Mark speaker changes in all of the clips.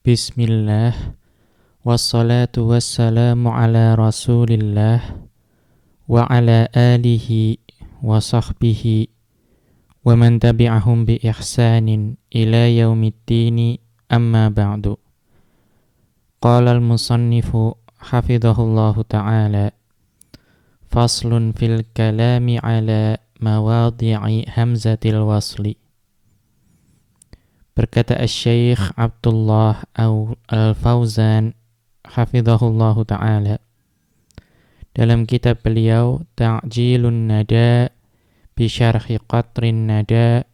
Speaker 1: Bismillah, wassalatu wassalamu ala rasulillah, wa ala alihi wa sahbihi, wa man tabi'ahum bi ihsanin ila yaumiddini amma ba'du. Qala al-musannifu hafidhahullahu ta'ala, faslun fil kalami ala mawadhi'i hamzatil wasli. Berkata Asy-Syaikh Abdullah Al-Fauzan hafizahullahu ta'ala dalam kitab beliau Ta'jilun Nada bi Syarhi Qatrin Nada,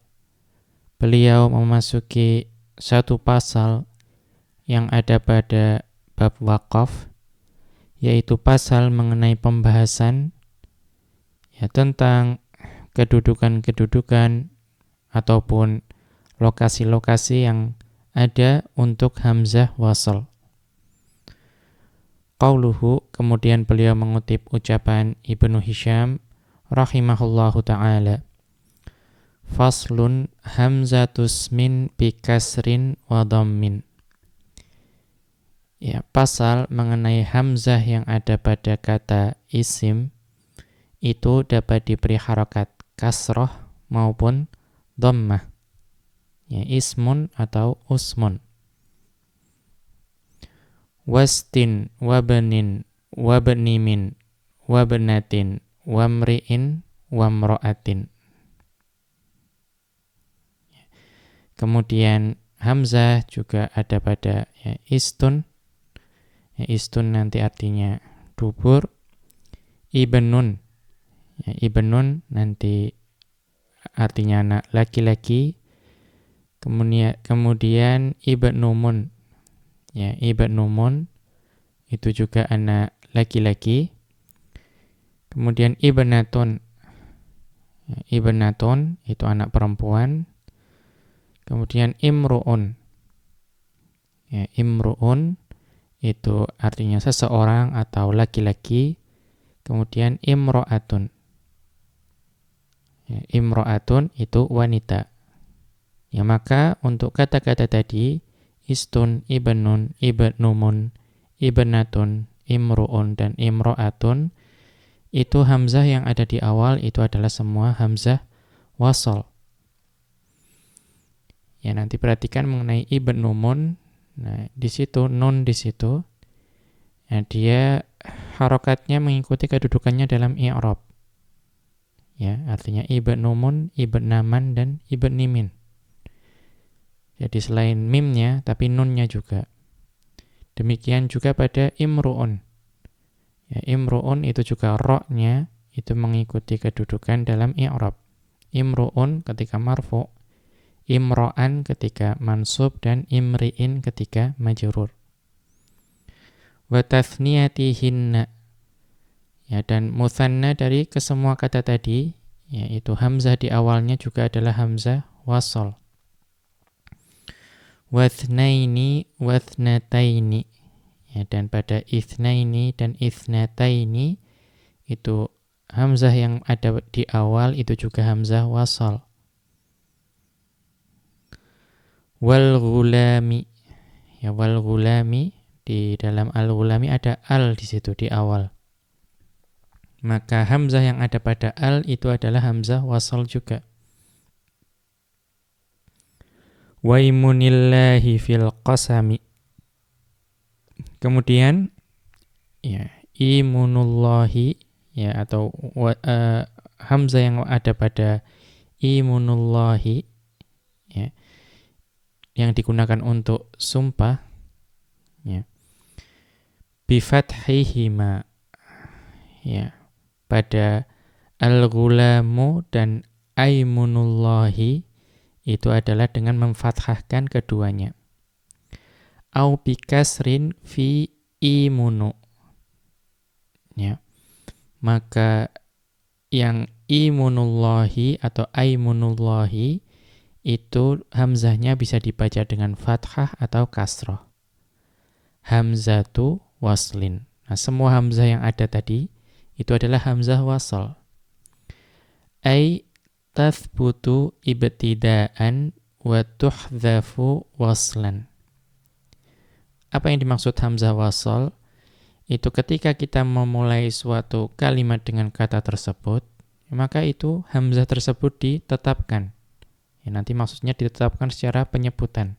Speaker 1: beliau memasuki satu pasal yang ada pada bab wakaf, yaitu pasal mengenai pembahasan tentang kedudukan-kedudukan ataupun lokasi-lokasi yang ada untuk hamzah wasl. Qauluhu, kemudian beliau mengutip ucapan Ibnu Hisham rahimahullahu ta'ala, faslun hamzatus min bi kasrin wa dhammin. Pasal mengenai hamzah yang ada pada kata isim itu dapat diberi harakat kasroh maupun dhammah. Ismun atau usmun. Wastin, wabanin, wabnimin, wabnatin, wamri'in, wamro'atin. Kemudian hamzah juga ada pada istun. Istun nanti artinya dubur. Ibnun. Ibnun nanti artinya anak laki-laki. Kemudian ibnumun. Ibnumun itu juga anak laki-laki. Kemudian ibnatun. Ibnatun itu anak perempuan. Kemudian imru'un. Imru'un itu artinya seseorang atau laki-laki. Kemudian imro'atun. Imro'atun itu wanita. Maka untuk kata-kata tadi, istun, ibnun, ibnumun, ibnatun, imru'un, dan imro'atun, itu hamzah yang ada di awal itu adalah semua hamzah wasl. Nanti perhatikan mengenai ibnumun. Nah, di situ nun di situ. Dia harokatnya mengikuti kedudukannya dalam i'rab. Artinya ibnumun, ibnaman, dan ibnimin. Jadi selain mimnya, tapi nunnya juga. Demikian juga pada imru'un. Imru'un itu juga ro-nya itu mengikuti kedudukan dalam i'rab. Imru'un ketika marfu', imro'an ketika mansub, dan imri'in ketika majrur. Wa tathniyatihinna. Dan mutsanna dari kesemua kata tadi, yaitu hamzah di awalnya juga adalah hamzah wasl. Wathnaini, wathnataini. Dan pada ithnaini dan ithnataini itu hamzah yang ada di awal itu juga hamzah wasl. Wal ghulami. Wal ghulami, di dalam al ghulami ada al di situ di awal. Maka hamzah yang ada pada al itu adalah hamzah wasl juga. Waimunillahi fil qasami. Kemudian imunullahi atau hamzah yang ada pada imunullahi yang digunakan untuk sumpah bi fathihima pada al-ghulamu dan aimunullahi itu adalah dengan memfathahkan keduanya. Au bikasrin fi imunu. Maka yang imunullahi atau aimunullahi itu hamzahnya bisa dibaca dengan fathah atau kasroh. Hamzatu waslin. Nah, semua hamzah yang ada tadi itu adalah hamzah wasl. Ai tathbutu ibtidaan wa tuhdhafu waslan. apa yang dimaksud hamzah wasol? Itu ketika kita memulai suatu kalimat dengan kata tersebut, maka itu hamzah tersebut ditetapkan. Ya, nanti maksudnya ditetapkan secara penyebutan.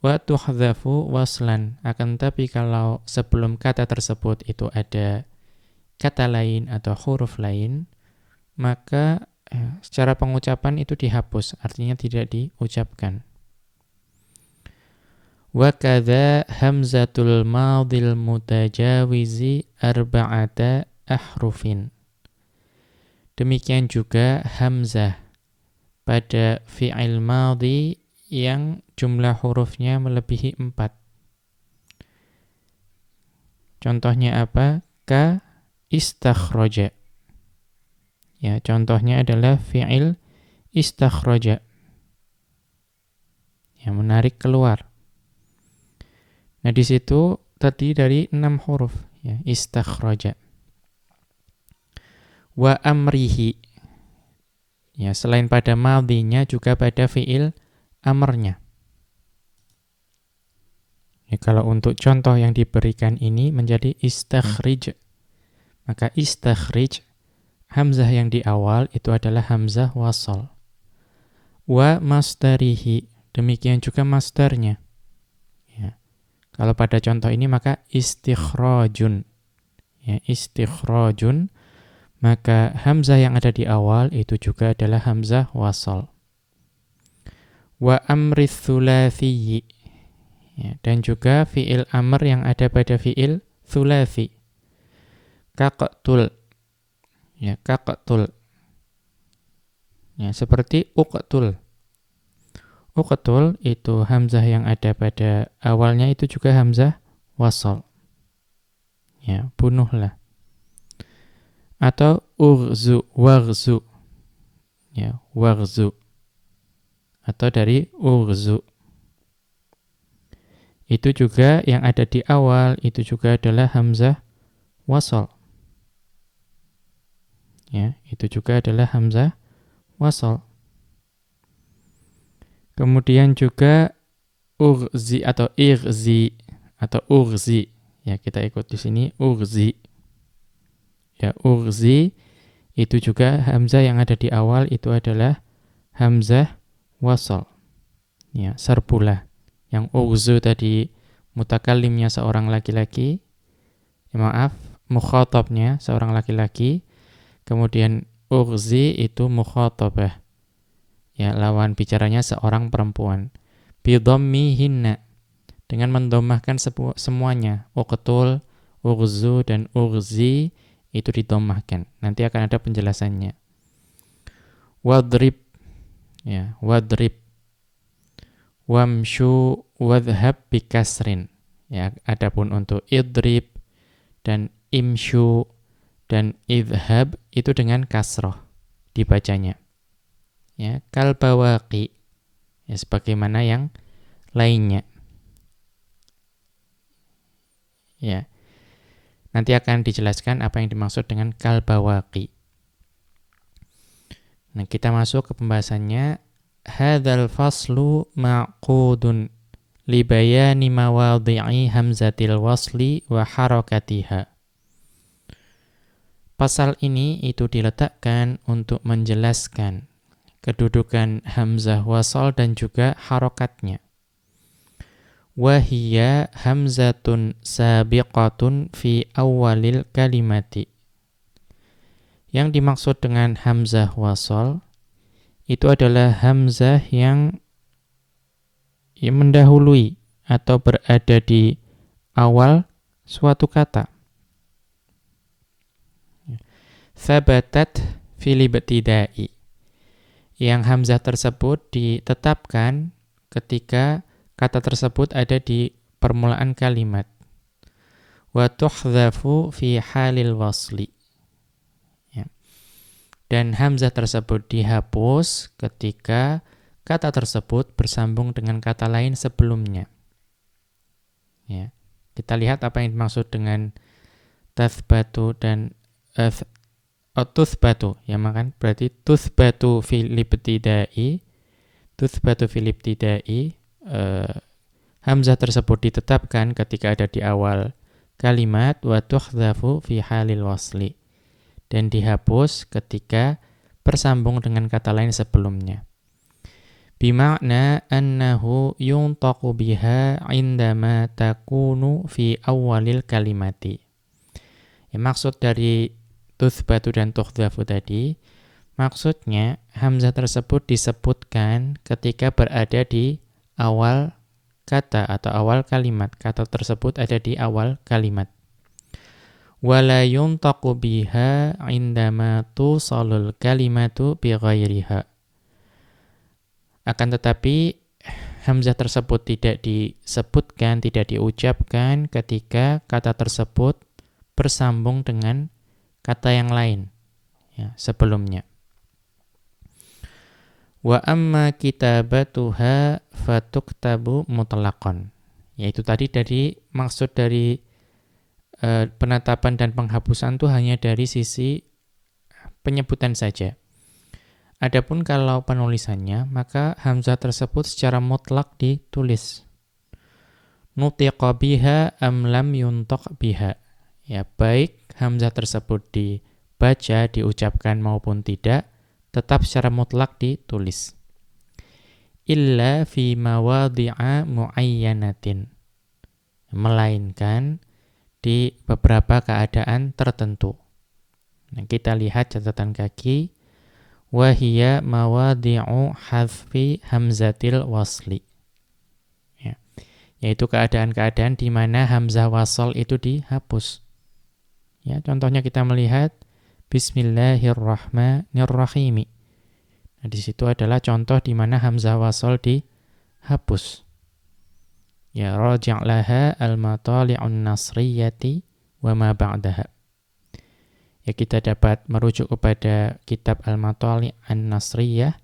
Speaker 1: Wa tuhdhafu waslan. Akan tetapi kalau sebelum kata tersebut itu ada kata lain atau huruf lain, maka secara pengucapan itu dihapus, artinya tidak diucapkan. Wa kadza hamzatul madhil mutajawizi arba'ata ahrufin. Demikian juga hamzah pada fi'il madhi yang jumlah hurufnya melebihi 4. Contohnya apa? Ka istakhraja. Ya, contohnya adalah fi'il istakhraja. Yang menarik keluar. Nah, di situ terdiri dari 6 huruf, ya, istakhraja. Wa amrihi. Ya, selain pada madhinya juga pada fi'il amrnya. Ya, kalau untuk contoh yang diberikan ini menjadi istakhrij. Maka istakhrij, hamzah yang di awal itu adalah hamzah wasal. Wa masdarihi, demikian juga masdarnya. Ya. Kalau pada contoh ini maka istikhrajun. Ya, istikhrajun, maka hamzah yang ada di awal itu juga adalah hamzah wasal. Wa amri thulathiyyi. Ya, dan juga fi'il amr yang ada pada fi'il thulathi. Kaqtul. Ya, kaqtul. Ya, seperti uqtul. Uqtul itu hamzah yang ada pada awalnya itu juga hamzah wasal. Ya, bunuhlah. Atau ughzu, waghzu. Ya, waghzu. Atau dari ughzu. Itu juga yang ada di awal itu juga adalah hamzah wasal. Ya, itu juga adalah hamzah wasal. Kemudian juga ughzi atau ighzi atau ughzi. Ya, kita ikut di sini ughzi. Ya, ughzi itu juga hamzah yang ada di awal itu adalah hamzah wasal. Ya, serbulah. Yang ughzu tadi mutakallimnya seorang laki-laki. Ya, maaf, mukhatabnya seorang laki-laki. Kemudian ughzi itu mukhatabah. Ya, lawan bicaranya seorang perempuan. Bidhammihinna, dengan mendomahkan semuanya. Uqtul, ughzu, dan ughzi itu didomahkan. Nanti akan ada penjelasannya. Wadrib. Ya, wadrib. Wamshu wadhhab bikasrin. Ya, adapun untuk idrib dan imshu dan idhab itu dengan kasroh dibacanya. Ya, kalbawaqi. Ya, sebagaimana yang lainnya. Ya. Nanti akan dijelaskan apa yang dimaksud dengan kalbawaqi. Nah, kita masuk ke pembahasannya. Hadzal faslu ma'qudun li bayani mawadhi'i hamzatil wasli wa harakatiha. Pasal ini itu diletakkan untuk menjelaskan kedudukan hamzah wasal dan juga harokatnya. Wahiyya hamzatun sabiqatun fi awalil kalimati. Yang dimaksud dengan hamzah wasal itu adalah hamzah yang mendahului atau berada di awal suatu kata. Thabatat fil ibtida'i. Yang hamzah tersebut ditetapkan ketika kata tersebut ada di permulaan kalimat. Wa tuhdhafu fi halil wasli. Dan hamzah tersebut dihapus ketika kata tersebut bersambung dengan kata lain sebelumnya. Ya. Kita lihat apa yang dimaksud dengan tathbatu dan tuthbatu. Ya, makan berarti tuthbatu fil ibtida'i. Tuthbatu fil ibtida'i hamzah tersebut ditetapkan ketika ada di awal kalimat wa tuhdhafu fi halil wasli, dan dihapus ketika bersambung dengan kata lain sebelumnya. Bima'na annahu yuntaqu biha indama takunu fi awalil kalimati. Ya, maksud dari tuthbatu dan tuhdhafu tadi, maksudnya hamzah tersebut disebutkan ketika berada di awal kata atau awal kalimat. Kata tersebut ada di awal kalimat. Wala yuntaqu biha indama tusalul kalimatu bi ghairiha. Akan tetapi hamzah tersebut tidak disebutkan, tidak diucapkan ketika kata tersebut bersambung dengan kata yang lain ya, sebelumnya. Wa amma kitabatuha fatuktabu mutlaqan. Yaitu tadi dari maksud dari penetapan dan penghapusan itu hanya dari sisi penyebutan saja. Adapun kalau penulisannya, maka hamzah tersebut secara mutlak ditulis. Nutiqa biha am lam yuntaq biha. Ya, baik hamzah tersebut dibaca, diucapkan maupun tidak, tetap secara mutlak ditulis. Illa fi mawadhi'a muayyanatin. Melainkan di beberapa keadaan tertentu. Nah, kita lihat catatan kaki. Wahiya mawadhi'u hadfi hamzatil wasli. Ya. Yaitu keadaan-keadaan di mana hamzah wasl itu dihapus. Ya, contohnya kita melihat Bismillahirrahmanirrahim. Nah, di situ adalah contoh di mana hamzah wasl dihapus. Ya, raji' laha al-matali'un nasriyati wa ma ba'daha. Ya, kita dapat merujuk kepada kitab Al-Matali' An-Nasriyah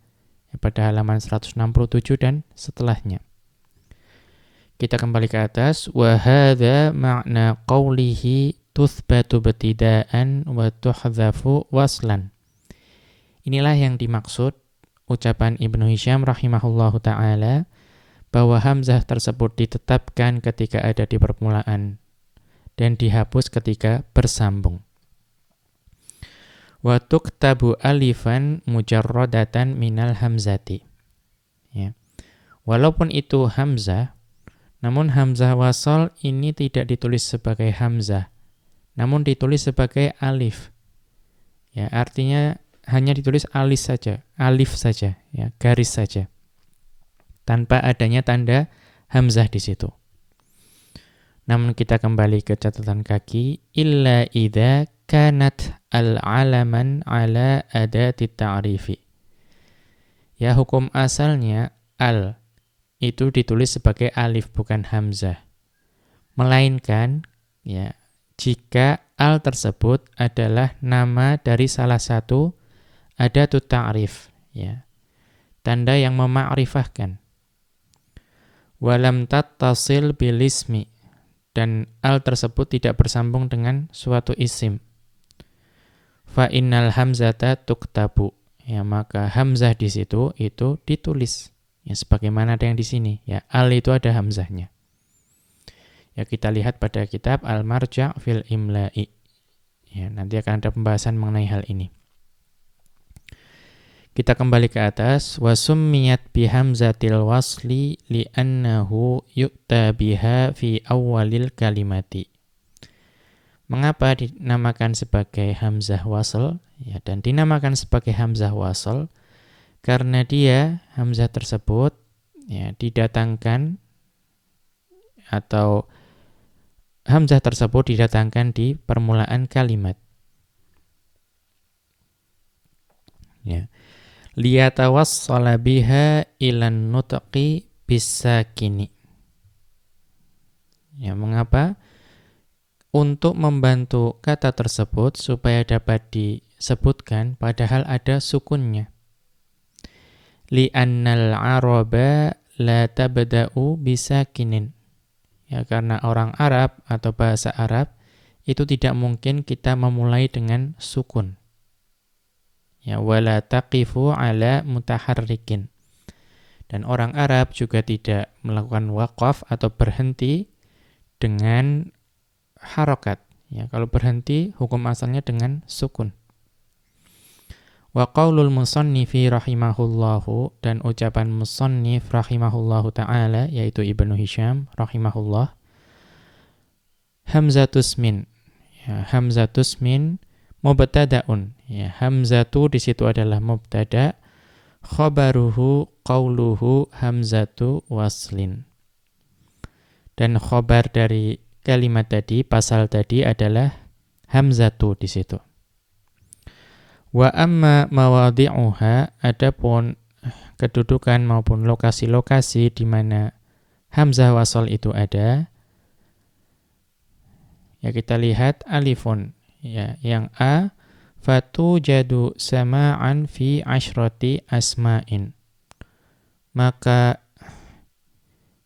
Speaker 1: pada halaman 167 dan setelahnya. Kita kembali ke atas. Wa hadza ma'na qawlihi tuthbatu ibtida'an wa tuhdhafu waslan. Inilah yang dimaksud ucapan Ibnu Hisham rahimahullahu ta'ala bahwa hamzah tersebut ditetapkan ketika ada di permulaan dan dihapus ketika bersambung. Wa tuktabu alifan mujarradatan minal hamzati. Ya. Walaupun itu hamzah, namun hamzah wasal ini tidak ditulis sebagai hamzah, namun ditulis sebagai alif. Ya, artinya hanya ditulis alif saja, ya, garis saja, tanpa adanya tanda hamzah di situ. Namun kita kembali ke catatan kaki, illa idza kanat al-alaman ala adati ta'rifi. Ya, hukum asalnya al itu ditulis sebagai alif bukan hamzah. Melainkan ya, jika al tersebut adalah nama dari salah satu adatu ta'rif, ya. Tanda yang memakrifahkan. Walam tattasil bil ismi, dan al tersebut tidak bersambung dengan suatu isim. Fa innal hamzata tuktabu. Ya, maka hamzah di situ itu ditulis. Ya, sebagaimana ada yang di sini. Ya, al itu ada hamzahnya. Ya, kita lihat pada kitab Al-Marja' fil Imla'i. Ya, nanti akan ada pembahasan mengenai hal ini. Kita kembali ke atas. Wa summiyat bi hamzatil wasli li'annahu yu'ta biha fi awwalil kalimati. Mengapa dinamakan sebagai hamzah wasl? Ya, dan dinamakan sebagai hamzah wasl karena dia hamzah tersebut ya, didatangkan atau hamzah tersebut didatangkan di permulaan kalimat. Ya. Liyatawassala biha ilan nutqi bisakini. Ya, mengapa? Untuk membantu kata tersebut supaya dapat disebutkan padahal ada sukunnya. Li'annal araba la tabda'u bisakinin. Ya, karena orang Arab atau bahasa Arab itu tidak mungkin kita memulai dengan sukun. Ya, wala taqifu ala mutaharrikin. Dan orang Arab juga tidak melakukan waqaf atau berhenti dengan harokat. Ya, kalau berhenti hukum asalnya dengan sukun. Wa qaulul musannifi rahimahullahu, dan ucapan musannif rahimahullahu ta'ala, yaitu Ibnu Hisham rahimahullah, hamzatus min. Ya, hamzatus min mubtada'un. Ya, hamzatu di situ adalah mubtada', khabaruhu qauluhu hamzatu waslin. Dan khabar dari kalimat tadi, pasal tadi adalah hamzatu di situ. Wa amma mawadhi'uha, adapun kedudukan maupun lokasi-lokasi di mana hamzah wasal itu ada, ya kita lihat alifun, ya, yang a, fatujadu sama'an fi asyrati asma'in. Maka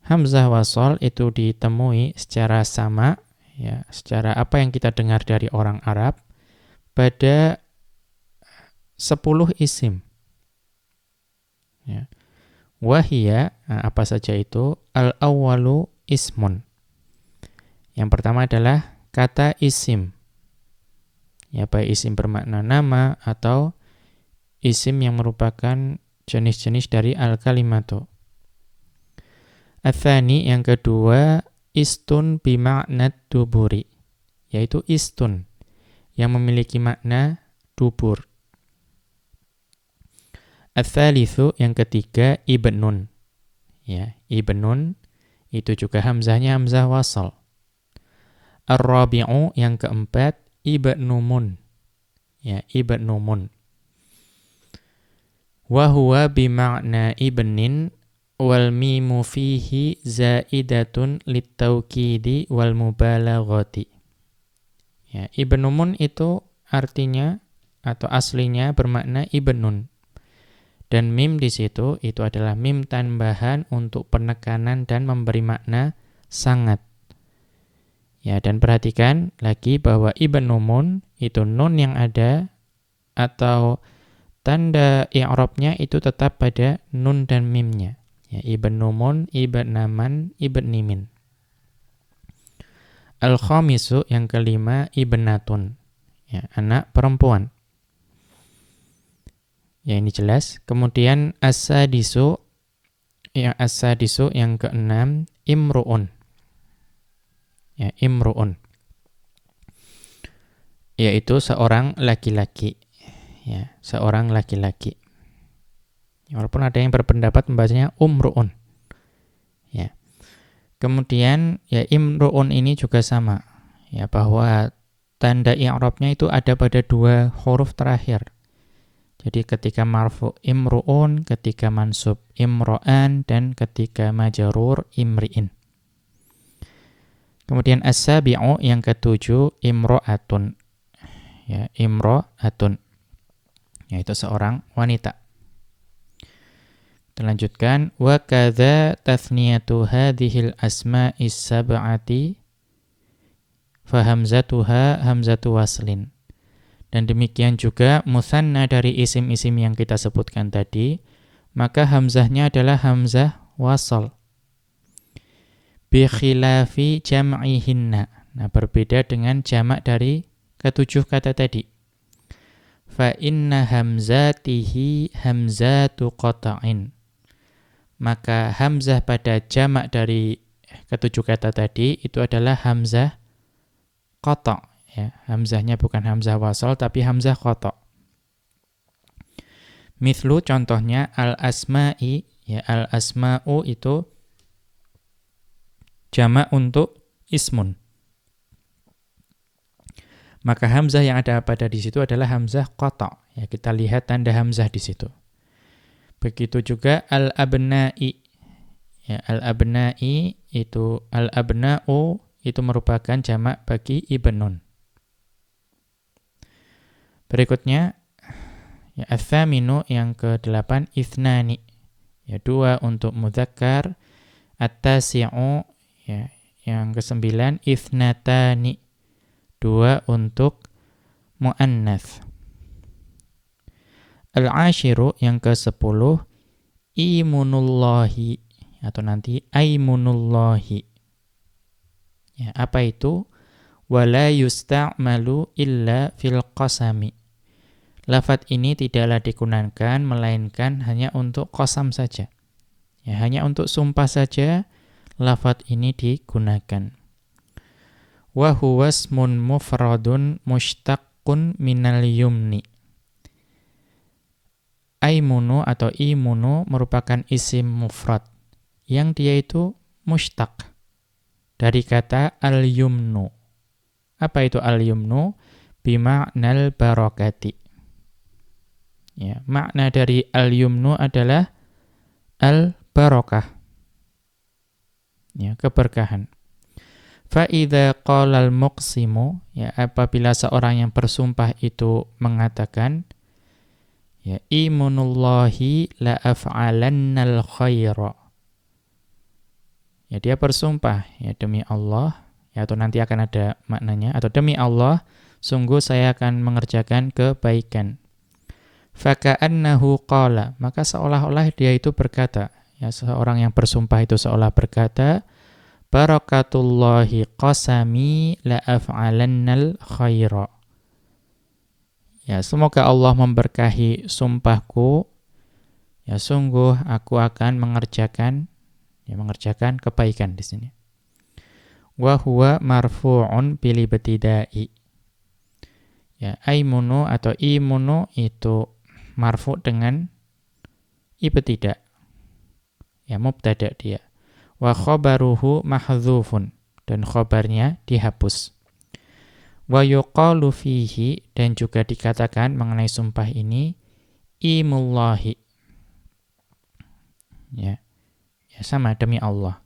Speaker 1: hamzah wasal itu ditemui secara sama, ya, secara apa yang kita dengar dari orang Arab pada 10 isim. Ya. Wahia, apa saja itu? Al-awwalu ismun. Yang pertama adalah kata isim. Ya, baik isim bermakna nama atau isim yang merupakan jenis-jenis dari al-kalimatu. Atsani, yang kedua, istun bima'nad duburi, yaitu istun yang memiliki makna dubur. Ats-tsalitsu, yang ketiga, ibnun. Ya, ibnun itu juga hamzahnya hamzah wasal. Ar-rabi'u, yang keempat, ibnumun. Ya, ibnumun. Wa huwa bima'na ibnin wal mimu fihi zaidatun littaukidi wal mubalaghati. Ya, ibnumun itu artinya atau aslinya bermakna ibnun. Dan mim di situ itu adalah mim tambahan untuk penekanan dan memberi makna sangat. Ya, dan perhatikan lagi bahwa ibnumun itu nun yang ada atau tanda i'rabnya itu tetap pada nun dan mimnya. Ya, ibnumun, ibnaman, ibnimin. Al-khamisu, yang kelima, ibnatun. Ya, anak perempuan. Ya, ini jelas. Kemudian as-sadisu, yang keenam, imru'un. Ya, imru'un. Yaitu seorang laki-laki. Ya, seorang laki-laki. Ya, walaupun ada yang berpendapat membacanya umru'un. Ya. Kemudian ya imru'un ini juga sama. Ya, bahwa tanda i'rabnya itu ada pada 2 huruf terakhir. Jadi ketika marfu imru'un, ketika mansub imro'an, dan ketika majarur imri'in. Kemudian as-sabi'u, yang ketujuh, imro'atun. Ya, imro'atun. Yaitu seorang wanita. Kita lanjutkan. Wa kadza tathniyatu hadhil asma'is sab'ati fa hamzatuha hamzatu waslin. Dan demikian juga musanna dari isim-isim yang kita sebutkan tadi, maka hamzahnya adalah hamzah wasal. Bi khilafi jam'ihinna. Nah, berbeda dengan jamak dari ketujuh kata tadi. Fa inna hamzatihi hamzatu qata'in. Maka hamzah pada jamak dari ketujuh kata tadi itu adalah hamzah qata'. Ya, hamzahnya bukan hamzah wasal tapi hamzah qata'. Mithlu, contohnya al-asma'i, ya, al-asma'u itu jamak untuk ismun. Maka hamzah yang ada pada di situ adalah hamzah qata'. Ya, kita lihat tanda hamzah di situ. Begitu juga al-abna'i. Ya, al-abna'i itu al-abna'u itu merupakan jamak bagi ibnun. Berikutnya, ya, ats-tsaminu, yang ke-8, ithnani. Ya, 2 untuk mudzakkar. At-tasi'u, ya, yang ke-9, ithnatani. 2 untuk muannats. Al-ashiru, yang ke-10, imunullahi atau nanti aimunullahi. Ya, apa itu? Wala yusta'malu illa fil qasami. Lafadz ini tidaklah digunakan melainkan hanya untuk qasam saja. Ya, hanya untuk sumpah saja lafadz ini digunakan. Wa huwa ismun mufradun mushtaqun minal yumni. Aimunu atau imunu merupakan isim mufrad yang dia itu mushtaq dari kata al-yumnu. Apa itu al-yumnu? Bima'nal barakati. Ya, makna dari al-yumnu adalah al-barakah. Ya, keberkahan. Fa idza qala al-muqsimu, ya, apabila seorang yang bersumpah itu mengatakan, ya, imunullahi la af'alannal khaira. Ya, dia bersumpah, ya, demi Allah, ya, atau nanti akan ada maknanya, atau demi Allah, sungguh saya akan mengerjakan kebaikan. Faka'annahu qala, maka seolah-olah dia itu berkata, ya, seorang yang bersumpah itu seolah berkata, barakatullahi qasami la af'alannal khaira. Ya, semoga Allah memberkahi sumpahku, ya, sungguh aku akan mengerjakan kebaikan di sini. Wa huwa marfu'un bil ibtida'i. Ya, aimunu atau imunu itu marfu' dengan ibtida'. Ya, mubtada' dia. Wa khabaruhu mahdzufun, dan khabarnya dihapus. Wa yuqalu fihi, dan juga dikatakan mengenai sumpah ini imullahi. Ya. Ya, sama, demi Allah.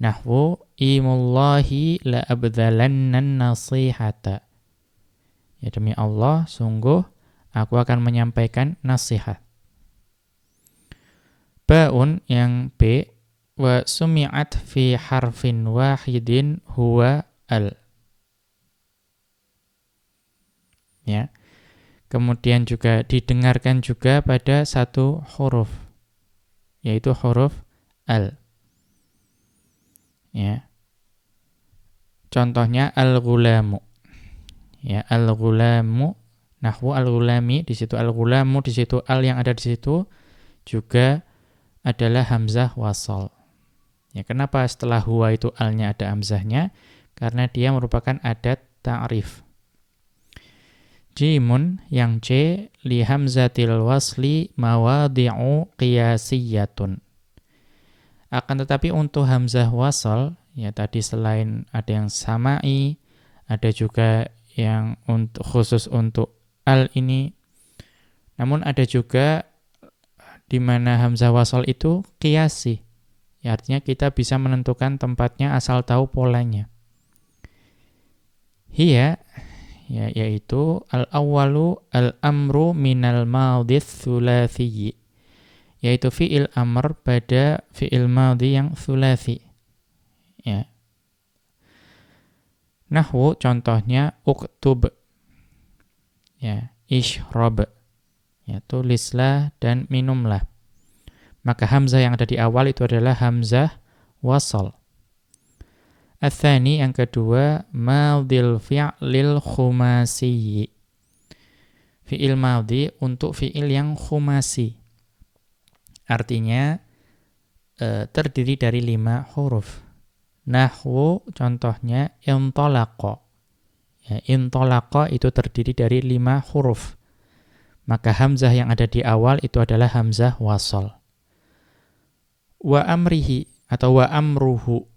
Speaker 1: Nahwu imullahi la abdhalannan nasihata. Ya, demi Allah, sungguh aku akan menyampaikan nasihat. Ba'un yang B, wa sumi'at fi harfin wahidin huwa al. Ya. Kemudian juga didengarkan juga pada satu huruf, yaitu huruf al. Ya. Contohnya al-ghulamu. Ya, al-ghulamu, nahwu al-ghulami, di situ al-ghulamu, di situ al yang ada di situ juga adalah hamzah wasal. Ya, kenapa setelah huwa itu alnya ada hamzahnya? Karena dia merupakan adat ta'rif. Jimun yang C, li hamzatil wasli mawadhi'u qiyasiyatun. Akan tetapi untuk hamzah wasal, ya, tadi selain ada yang sama'i, ada juga yang khusus untuk al ini. Namun ada juga di mana hamzah wasal itu qiyasi. Ya, artinya kita bisa menentukan tempatnya asal tahu polanya. Hiya, ya, yaitu al-awwalu al-amru minal madhi tsulatsiyyi. Yaitu fi'il amr pada fi'il madhi yang tsulatsi. Ya. Nahwu contohnya uktub. Ya, ishrab. Ya, tulislah dan minumlah. Maka hamzah yang ada di awal itu adalah hamzah wasal. Ats-tsani yang kedua, madhil fi'lil khumasi. Fi'il madhi untuk fi'il yang khumasi. Artinya terdiri dari 5 huruf. Nahwu contohnya intalaqa. Ya, intalaqa itu terdiri dari 5 huruf. Maka hamzah yang ada di awal itu adalah hamzah wasal. Wa amrihi atau wa amruhu.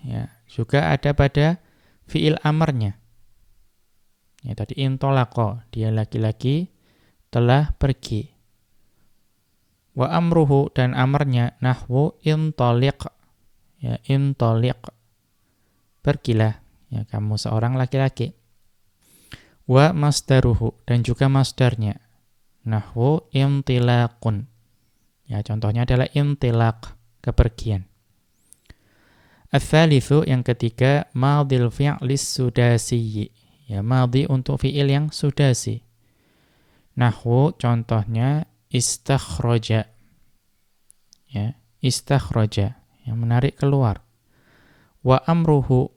Speaker 1: Ya, juga ada pada fi'il amarnya. Ya, tadi intalaqa, dia laki-laki telah pergi. Wa amruhu, dan amarnya nahwu intaliq. Ya, intaliq, pergilah, ya, kamu seorang laki-laki. Wa masdaruhu, dan juga masdarnya nahwu intilaqun. Ya, contohnya adalah intilaq, kepergian. Ats-tsalitsu yang ketiga, madhil fi'lis sudasiyyi. Ya, madhi untuk fi'il yang sudasi. Nahwu contohnya istakhraja. ya, istakhraja, yang menarik keluar. Wa amruhu,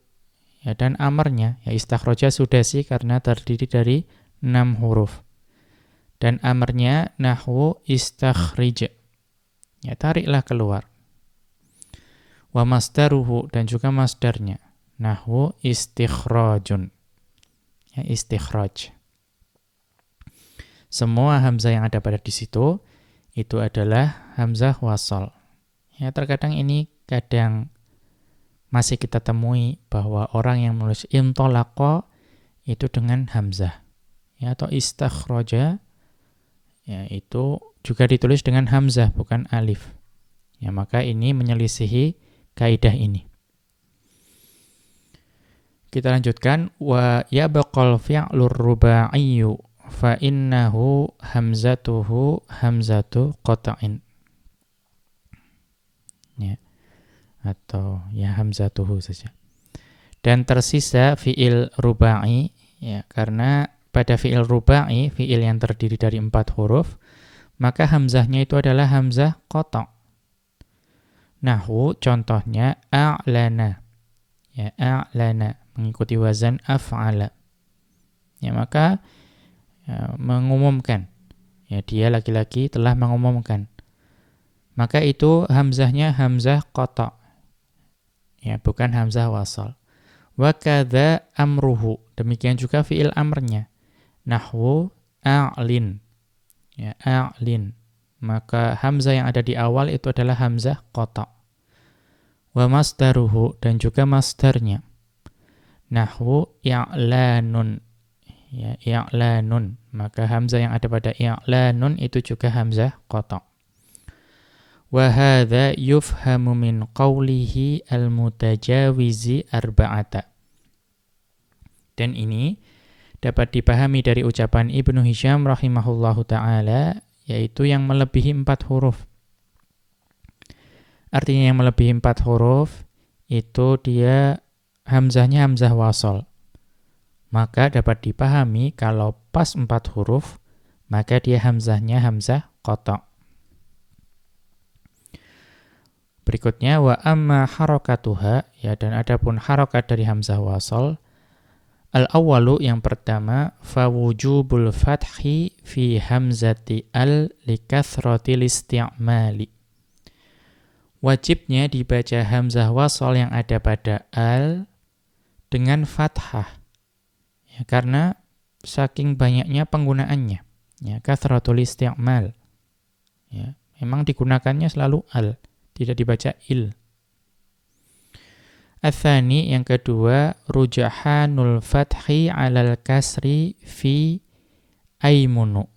Speaker 1: ya, dan amarnya, ya, istakhraja sudasi karena terdiri dari 6 huruf. Dan amarnya nahwu istakhrij, ya, tariklah keluar. Wa masdaruhu, dan juga masdarnya nahwu istikhrajun, ya, istikhraj. Semua hamzah yang ada pada di situ itu adalah hamzah wasal. Ya, terkadang ini kadang masih kita temui bahwa orang yang menulis intolaqa itu dengan hamzah, ya, atau istakhraja, ya, itu juga ditulis dengan hamzah bukan alif. Ya, maka ini menyelisihi kaidah ini. Kita lanjutkan, wa yabqal fi'lur ruba'iyyu fa innahu hamzatuhu hamzatu qata'in. Ya, atau ya hamzatuhu saja. Dan tersisa fi'il ruba'i, ya, karena pada fi'il ruba'i, fi'il yang terdiri dari 4 huruf, maka hamzahnya itu adalah hamzah qata'. Nahwu contohnya a'lana, ya, a'lana mengikuti wazan af'ala. Ya, maka ya, mengumumkan, ya, dia laki-laki telah mengumumkan. Maka itu hamzahnya hamzah qata', ya, bukan hamzah wasal. Wa kadza amruhu, demikian juga fi'il amrnya. Nahwu a'lin, ya, a'lin. Maka hamzah yang ada di awal itu adalah hamzah qata'. Wa masdaruhu, dan juga masdarnya. Nahwu i'lanun, ya, i'lanun. Maka hamzah yang ada pada i'lanun itu juga hamzah qata'. Wa hadza yufhamu min qawlihi al-mutajawizi arba'ata. Dan ini dapat dipahami dari ucapan Ibnu Hisham rahimahullahu ta'ala, yaitu yang melebihi 4 huruf. Artinya yang melebihi 4 huruf itu dia hamzahnya hamzah wasal. Maka dapat dipahami kalau pas 4 huruf, maka dia hamzahnya hamzah qata'. Berikutnya wa amma harakatuha, ya, dan adapun harakat dari hamzah wasal, al-awwalu, yang pertama, fa wujubul fathi fi hamzati al likathratil isti'mali. Wajibnya dibaca hamzah wasal yang ada pada al dengan fathah, ya, karena saking banyaknya penggunaannya, ya, kathratul isti'mal, ya, memang digunakannya selalu al, tidak dibaca il. Ats-tsani, yang kedua, rujahanul fathi 'alal kasri fi aymunu.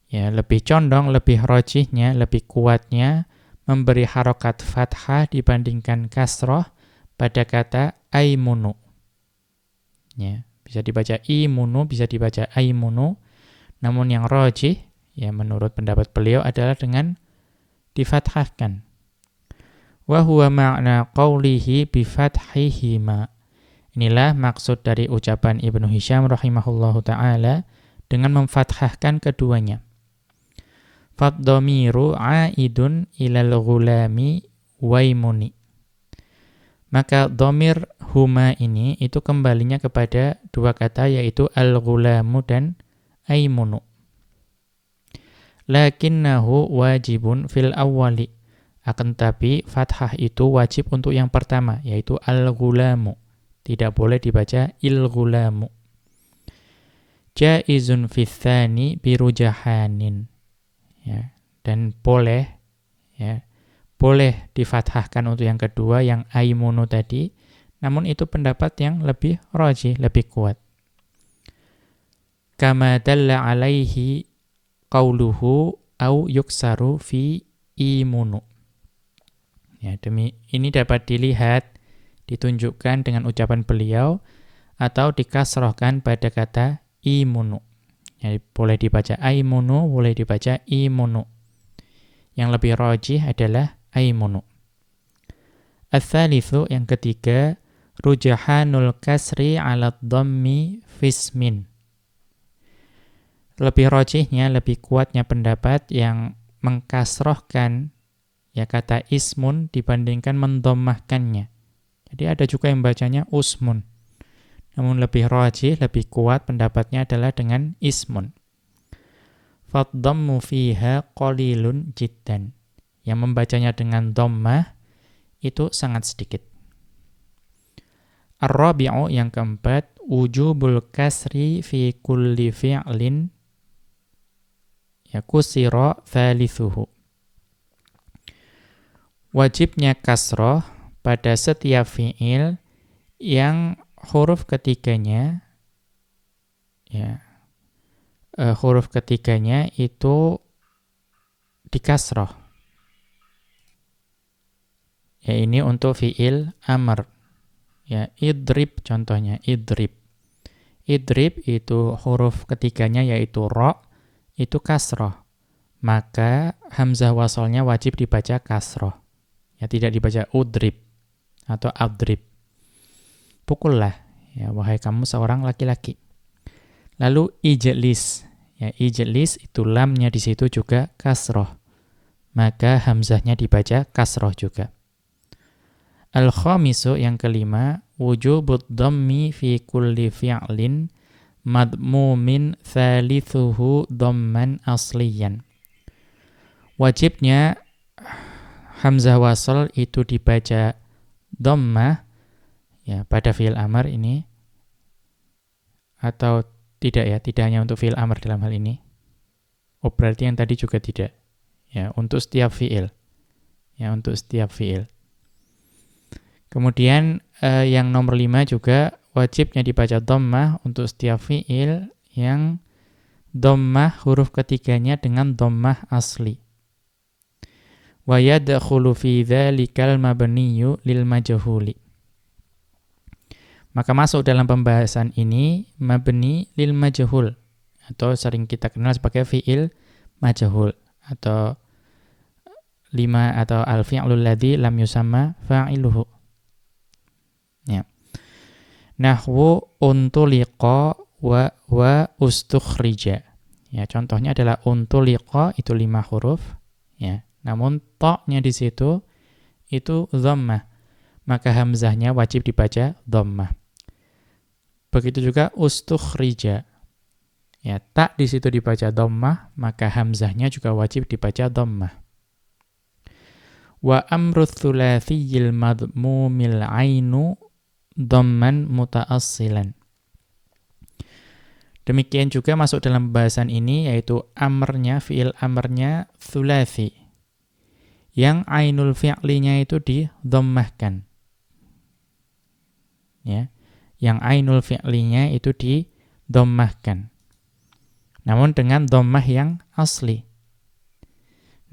Speaker 1: Ya, lebih condong, lebih rajihnya, lebih kuatnya memberi harokat fathah dibandingkan kasroh pada kata aymunu. Ya, bisa dibaca imunu, bisa dibaca aymunu. Namun yang rajih, ya, menurut pendapat beliau adalah dengan difathahkan. Wa huwa ma'na qawlihi bi fathihima. Inilah maksud dari ucapan Ibnu Hisham rahimahullahu ta'ala dengan memfathahkan keduanya. Fad-dhamiru a'idun ilal ghulami waimuni. Maka dhamir huma ini itu kembalinya kepada dua kata, yaitu al-ghulamu dan aimunu. Lakinnahu wajibun fil awwali. Akan tetapi fathah itu wajib untuk yang pertama, yaitu al-ghulamu. Tidak boleh dibaca il-ghulamu. Jaizun fits tsani birujahanin. Ya, dan boleh, ya, boleh difathahkan untuk yang kedua, yang aimunu tadi, namun itu pendapat yang lebih rajih, lebih kuat. Kama dalla alaihi qauluhu au yuksaru fi imunu. Ya, demi ini dapat dilihat, ditunjukkan dengan ucapan beliau, atau dikasrohkan pada kata imunu. Ya, boleh dibaca aimunu, boleh dibaca imunu. Yang lebih rajih adalah aimunu. Ats-tsalitsu, yang ketiga, rujahanul kasri 'ala dhammi fismin. Lebih rajihnya, lebih kuatnya pendapat yang mengkasrohkan ya kata ismun dibandingkan mendommahkannya. Jadi ada juga yang bacanya usmun. Namun lebih rajih, lebih kuat pendapatnya adalah dengan ismun. Fadhammu fiha qalilun jiddan. Yang membacanya dengan dhammah itu sangat sedikit. Ar-rabi'u yang keempat, wujubul kasri fi kulli fi'lin ya kusira thalithuhu. Wajibnya kasroh pada setiap fi'il yang huruf ketiganya ya huruf ketiganya itu dikasroh. Ya ini untuk fi'il amr. Ya idrib contohnya, idrib. Idrib itu huruf ketiganya yaitu ra, itu kasroh. Maka hamzah wasalnya wajib dibaca kasroh. Ya tidak dibaca udrib atau adrib. Pukullah, ya wahai kamu seorang laki-laki. Lalu ijlis. Ya ijlis itu lamnya di situ juga kasroh. Maka hamzahnya dibaca kasroh juga. Al-khamisu yang kelima, wujubud dhammi fi kulli fi'lin madmumin thalithuhu dhamman asliyan. Wajibnya hamzah wasal itu dibaca dhammah ya pada fi'il amr ini, atau tidak ya, tidak hanya untuk fi'il amr dalam hal ini. Oh berarti yang tadi juga tidak. Ya, untuk setiap fi'il. Ya, untuk setiap fi'il. Kemudian yang nomor 5 juga wajibnya dibaca dhammah untuk setiap fi'il yang dhammah huruf ketiganya dengan dhammah asli. Wa yadkhulu fi dzalikal mabniyyu lil majhuli. Maka masuk dalam pembahasan ini mabni lil majhul atau sering kita kenal sebagai fi'il majhul atau al-fi'lul ladzi lam yusamma fa'iluhu. Ya. Nahwu untuliqa wa ustukhrija. Ya, contohnya adalah untuliqa itu 5 huruf ya. Namun ta-nya di situ itu dhammah. Maka hamzahnya wajib dibaca dhammah. Begitu juga ustukhrija. Ya, ta di situ dibaca dhammah, maka hamzahnya juga wajib dibaca dhammah. Wa amru tsulatsiyil madmumil ainu dhamman mutaassilan. Demikian juga masuk dalam pembahasan ini yaitu amrnya, fi'il amrnya tsulatsi. Yang ainul fi'linya itu didhammahkan. Ya. Yang ainul fi'linya itu didhammahkan. Namun dengan dhammah yang asli.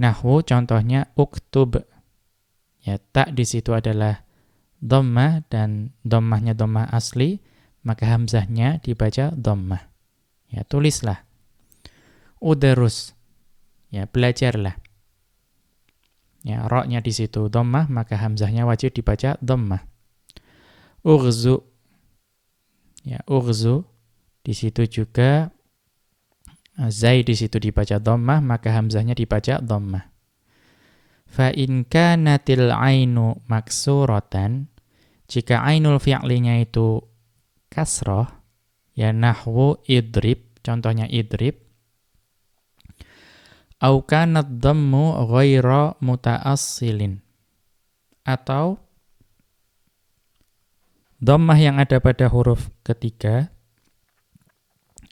Speaker 1: Nahwu contohnya uktub. Ya, ta di situ adalah dhammah dan dhammahnya dhammah asli, maka hamzahnya dibaca dhammah. Ya, tulislah. Udarus. Ya, belajarlah. Ya, ra-nya di situ dhammah, maka hamzahnya wajib dibaca dhammah. Ughzu. Ya, ughzu di situ juga zai di situ dibaca dhammah, maka hamzahnya dibaca dhammah. Fa in kanatil ainu maksuratan, jika ainul fi'linya itu kasroh, ya nahwu idrib, contohnya idrib, au kanad dhammu ghaira mutaassilin, atau dhammah yang ada pada huruf ketiga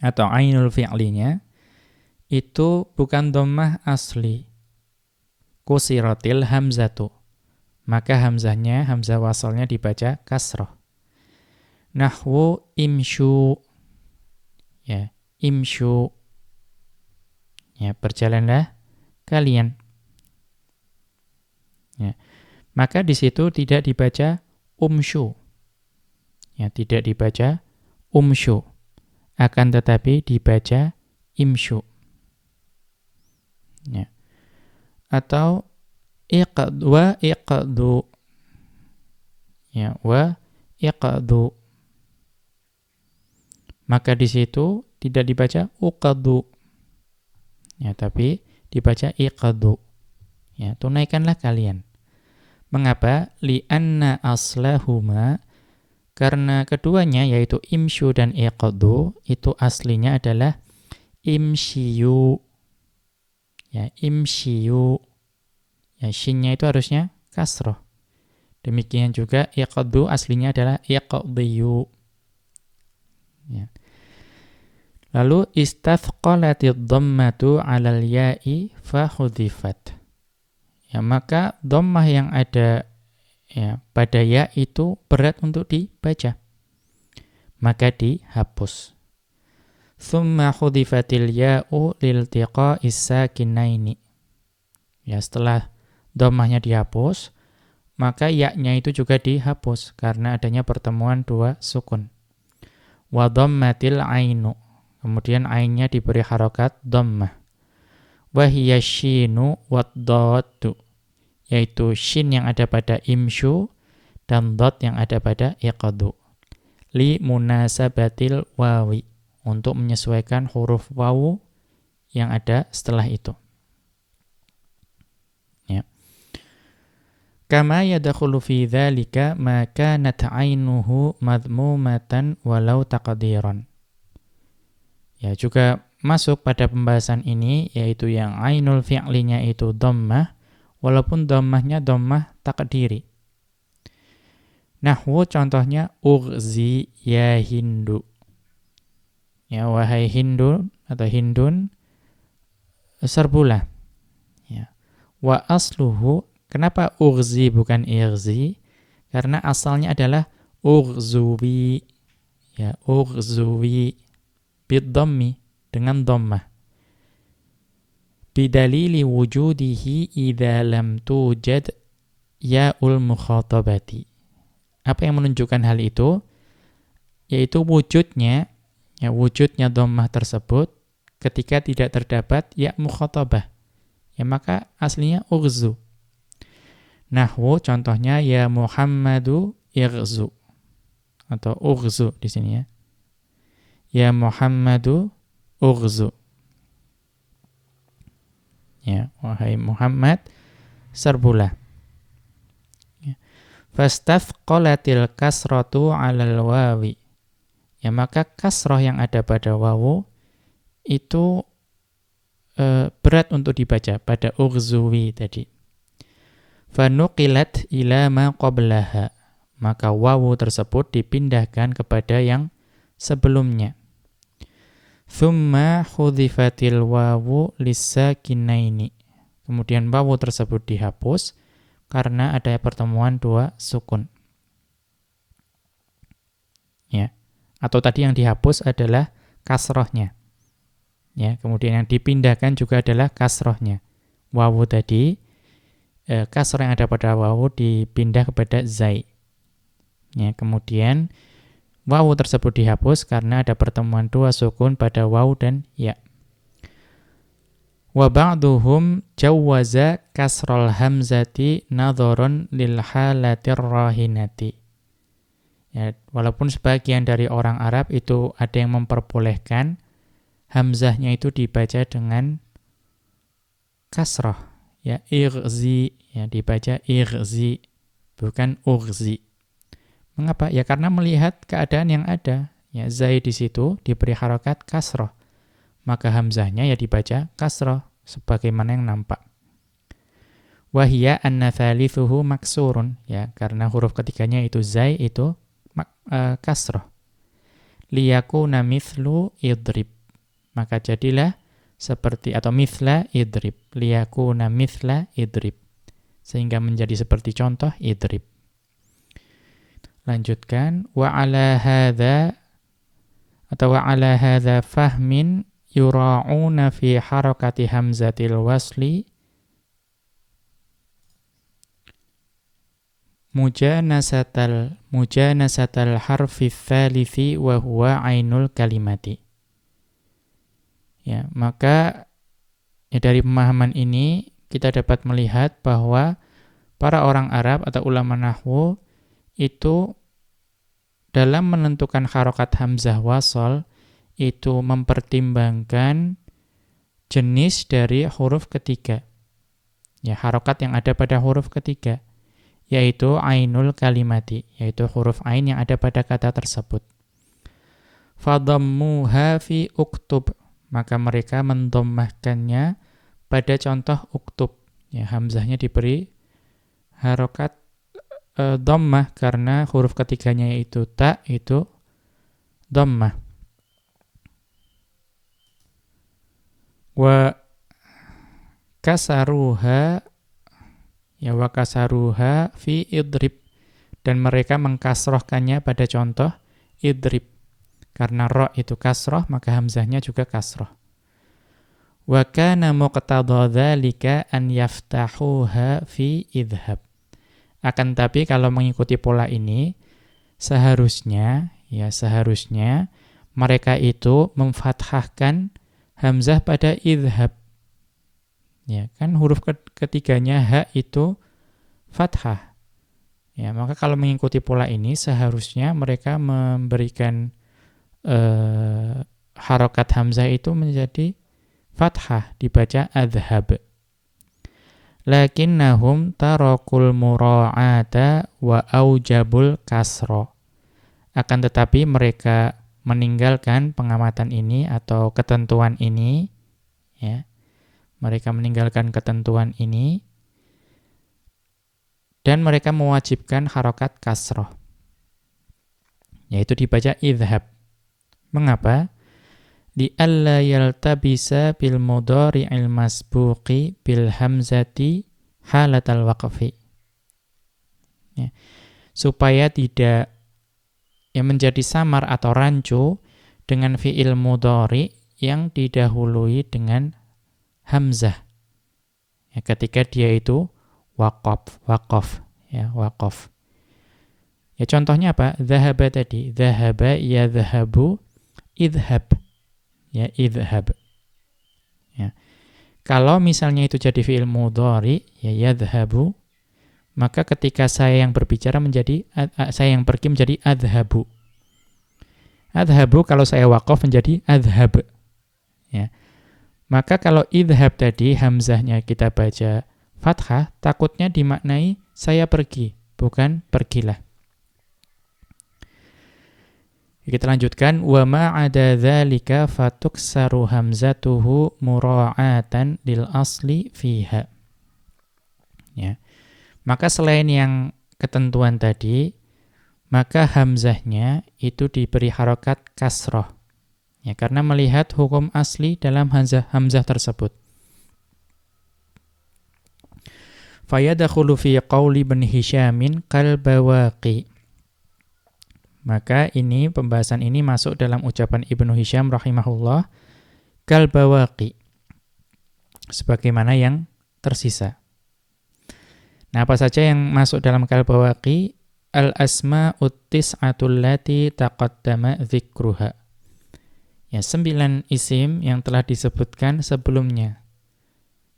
Speaker 1: atau ainul fi'linya itu bukan dhammah asli, kusiratil hamzatu, maka hamzahnya, hamzah wasalnya dibaca kasroh. Nahwu imsyu. Ya, imsyu. Ya, berjalanlah kalian. Ya. Maka di situ tidak dibaca umsyu. Ya, tidak dibaca umsyu. Akan tetapi dibaca imsyu. Ya. Atau wa iqdu. Ya, wa iqdu. Maka di situ tidak dibaca uqdu. Ya, tapi dibaca iqdu. Ya, tunaikanlah kalian. Mengapa? Li'anna aslahuma, karena keduanya yaitu imsyu dan iqdu itu aslinya adalah imsyiyu. Ya, imsyiyu. Ya, shinnya itu harusnya kasroh. Demikian juga iqdu aslinya adalah iqdiyu. Ya. Lalu istathqalatid dhammatu 'alal ya'i fa hudhifat. Ya, maka dhammah yang ada ya pada ya itu berat untuk dibaca, maka dihapus. Tsumma hudhifatil ya'u liltiqa'is sakinaini. Ya, setelah dhammahnya dihapus, maka ya-nya itu juga dihapus karena adanya pertemuan dua sukun. Wa dhammatil ainu. Kemudian ainnya diberi harokat dhammah. Wa hiya syinu wad dadu, yaitu shin yang ada pada imsyu dan dad yang ada pada iqdu. Li munasabatil wawi, untuk menyesuaikan huruf wawu yang ada setelah itu. Ya. Kama yadkhulu fi dzalika ma kanat 'ainuhu madmumatan walau taqdiran. Ya, juga masuk pada pembahasan ini yaitu yang ainul fi'linya itu dhammah walaupun dhammahnya dhammah takdiri. Nahwu contohnya ughzi ya Hindu. Ya, wahai Hindu atau Hindun, serbulah. Ya. Wa asluhu, kenapa ughzi bukan ighzi? Karena asalnya adalah ughzuwi. Ya, ughzuwi bid-dhammi, dengan dhammah. Bidalili wujudihi idza lam tujad ya'ul mukhatabati. Apa yang menunjukkan hal itu? Yaitu wujudnya dhammah tersebut ketika tidak terdapat ya mukhatabah. Ya, maka aslinya ughzu. Nahwu contohnya ya Muhammadu ighzu atau ughzu di sini ya. Ya Muhammadu ughzu. Ya, wahai Muhammad, serbulah. Ya. Fastathqalatil kasratu 'alal wawi. Ya, maka kasrah yang ada pada wawu itu berat untuk dibaca pada ughzuwi tadi. Fanuqilat ila ma qablaha. Maka wawu tersebut dipindahkan kepada yang sebelumnya. Thumma hudhifatil wawu lissakinaini. Kemudian wawu tersebut dihapus karena ada pertemuan dua sukun. Ya. Atau tadi yang dihapus adalah kasrohnya. Ya, kemudian yang dipindahkan juga adalah kasrohnya. Wawu tadi, kasroh yang ada pada wawu dipindah kepada zai. Ya, kemudian wawu tersebut dihapus karena ada pertemuan dua sukun pada wawu dan ya. Wa ba'duhum jawwaza kasral hamzati nadharan lil halatir rahinati. Ya, walaupun sebagian dari orang Arab itu ada yang memperbolehkan hamzahnya itu dibaca dengan kasrah. Ya, ighzi, ya dibaca ighzi, bukan ughzi. Mengapa? Ya karena melihat keadaan yang ada. Ya, zai di situ diberi harokat kasroh. Maka hamzahnya ya dibaca kasroh sebagaimana yang nampak. Wahia anna thalithuhu maksurun. Ya, karena huruf ketiganya itu zai itu kasroh. Liyakuna mithlu idrib. Maka jadilah seperti atau mithla idrib. Liyakuna mithla idrib. Sehingga menjadi seperti contoh idrib. Lanjutkan, wa ala hadza fahmin yura'una fi harakati hamzatil wasli mujanasatal harfi tsalithi wa huwa ainul kalimati. Ya, maka ya dari pemahaman ini kita dapat melihat bahwa para orang Arab atau ulama nahwu itu dalam menentukan harokat hamzah wasol itu mempertimbangkan jenis dari huruf ketiga. Ya, harokat yang ada pada huruf ketiga, yaitu ainul kalimati, yaitu huruf ain yang ada pada kata tersebut. Fadhammuha fi uktub, maka mereka mendommahkannya pada contoh uktub. Ya, hamzahnya diberi harokat dhammah karena huruf ketiganya yaitu ta, itu dhammah. Wa kasaruha, ya wa kasaruha fi idrib, dan mereka mengkasrohkannya pada contoh idrib. Karena ro itu kasroh, maka hamzahnya juga kasroh. Wa kana muqtadha dzalika an yaftahuha fi idhab. Akan tapi kalau mengikuti pola ini, seharusnya mereka itu memfathahkan hamzah pada idhab. Ya, kan huruf ketiganya ha itu fathah. Ya, maka kalau mengikuti pola ini seharusnya mereka memberikan harokat hamzah itu menjadi fathah, dibaca adhab. Lakinnahum tarakul mura'ata wa aujabul kasro. Akan tetapi mereka meninggalkan pengamatan ini atau ketentuan ini, ya. Mereka meninggalkan ketentuan ini dan mereka mewajibkan harokat kasroh, yaitu dibaca idhab. Mengapa? Li'alla yaltabisa bil mudhari'il masbuqi bil hamzati halatal waqfi. Ya. Supaya tidak menjadi samar atau rancu dengan fi'il mudhari yang didahului dengan hamzah. Ya, ketika dia itu waqaf, ya, waqaf. Ya, contohnya apa? Dhahaba tadi, dhahaba yadhhabu idhab. Ya, idhab. Ya. Kalau misalnya itu jadi fi'il mudhari, ya yadhhabu, maka ketika saya yang berbicara menjadi saya yang pergi menjadi adhabu. Adhabu kalau saya waqaf menjadi adhab. Ya. Maka kalau idhab tadi hamzahnya kita baca fathah, takutnya dimaknai saya pergi, bukan pergilah. Kita lanjutkan, wa ma 'ada dzalika fatuksaru hamzatuhu mura'atan lil asli fiha. Ya. Maka selain yang ketentuan tadi, maka hamzahnya itu diberi harokat kasroh. Ya, karena melihat hukum asli dalam hamzah tersebut. Fayadakhulu fi qawli Ibn Hisyamin kal bawaqi. Maka ini pembahasan ini masuk dalam ucapan Ibnu Hisyam rahimahullah, kal bawaqi, sebagaimana yang tersisa. Nah, apa saja yang masuk dalam kal bawaqi? Al asma'ut tis'atul lati taqaddama dzikruha. Ya, 9 isim yang telah disebutkan sebelumnya.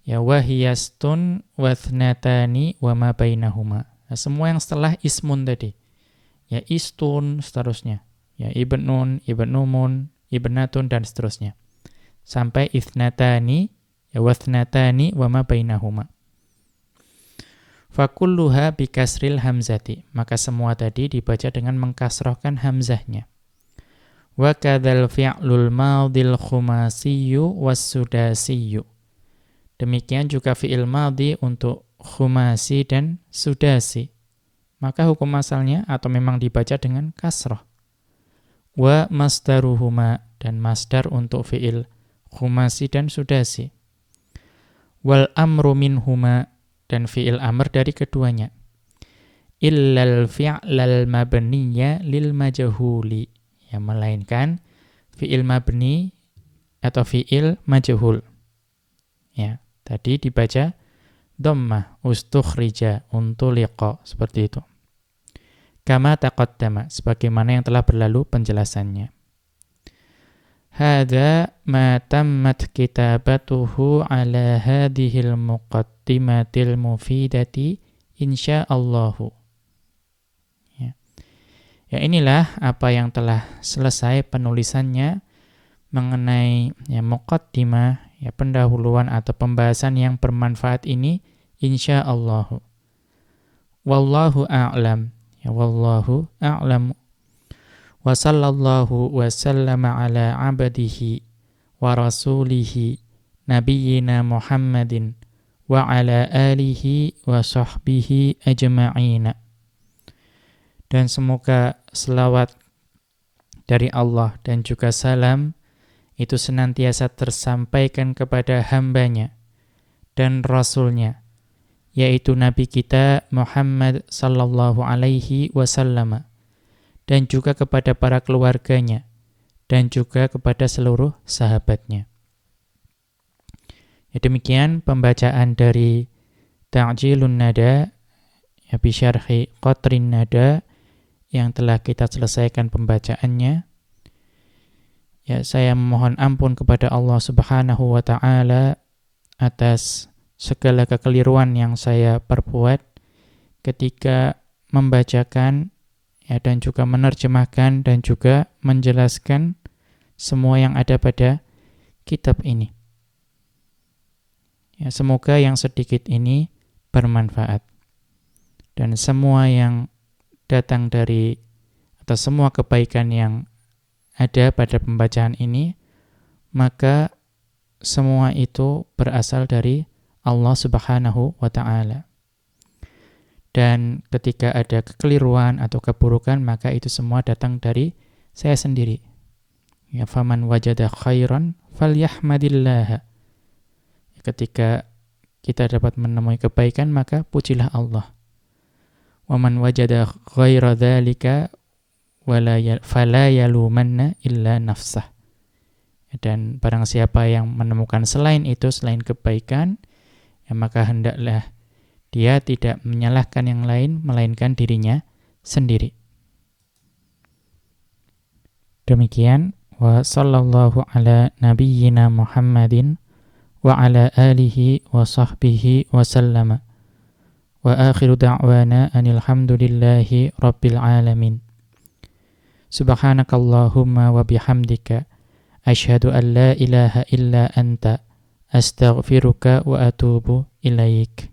Speaker 1: Ya, wahiyastun wathnatani wa ma bainahuma. Nah, semua yang setelah ismun tadi. Ya, istun, seterusnya. Ya, ibnun, ibnumun, ibnatun, dan seterusnya. Sampai ithnatani, ya, wathnatani wa ma bainahuma. Fakulluha bikasril hamzati. Maka semua tadi dibaca dengan mengkasrohkan hamzahnya. Wa kadzal fi'lul madhil khumasiyyu was-sudasiyyu. Demikian juga fi'il madhi untuk khumasi dan sudasi. Maka hukum asalnya atau memang dibaca dengan kasroh. Wa masdaruhuma, dan masdar untuk fi'il khumasi dan sudasi. Wal amru minhuma, dan fi'il amr dari keduanya. Illal fi'lal mabniyya lil majhuli. Ya, melainkan fi'il mabni atau fi'il majhul. Ya, tadi dibaca dhammah, ustukhrija, untuliqa, seperti itu. Kama taqaddama, sebagaimana yang telah berlalu penjelasannya. Hadza ma tammat kitabatuhu ala hadhil muqaddimatil mufidati insyaallahu. Ya, inilah apa yang telah selesai penulisannya mengenai ya muqaddimah, ya pendahuluan atau pembahasan yang bermanfaat ini insyaallah. Wallahu a'lam. Ya wallahu a'lam. Wa sallallahu wa sallama ala abdihi wa rasulihi nabiyyina Muhammadin wa ala alihi wa sahbihi ajma'ina. Dan semoga selawat dari Allah dan juga salam itu senantiasa tersampaikan kepada hambanya dan rasulnya, yaitu Nabi kita Muhammad sallallahu alaihi wasallam, dan juga kepada para keluarganya dan juga kepada seluruh sahabatnya. Ya, demikian pembacaan dari Ta'jilun Nada ya bi syarhi Qatrin Nada yang telah kita selesaikan pembacaannya. Ya, saya memohon ampun kepada Allah Subhanahu wa taala atas segala kekeliruan yang saya perbuat ketika membacakan ya, dan juga menerjemahkan dan juga menjelaskan semua yang ada pada kitab ini. Ya, semoga yang sedikit ini bermanfaat. Dan semua yang datang dari atau semua kebaikan yang ada pada pembacaan ini, maka semua itu berasal dari Allah Subhanahu wa ta'ala. Dan ketika ada kekeliruan atau keburukan, maka itu semua datang dari saya sendiri. Ya, faman wajada khairan falyahmadillah. Ketika kita dapat menemui kebaikan, maka pujilah Allah. Wa man wajada ghaira dzalika fala yalumanna illa nafsah. Dan barang siapa yang menemukan selain itu, selain kebaikan, ya maka hendaklah dia tidak menyalahkan yang lain melainkan dirinya sendiri. Demikian wa sallallahu ala nabiyyina Muhammadin wa ala alihi wa sahbihi wa sallama. Wa akhiru da'wana anil hamdulillahi rabbil alamin. Subhanakallahumma wa bihamdika asyhadu an la ilaha illa anta astaghfiruka wa atubu ilaik.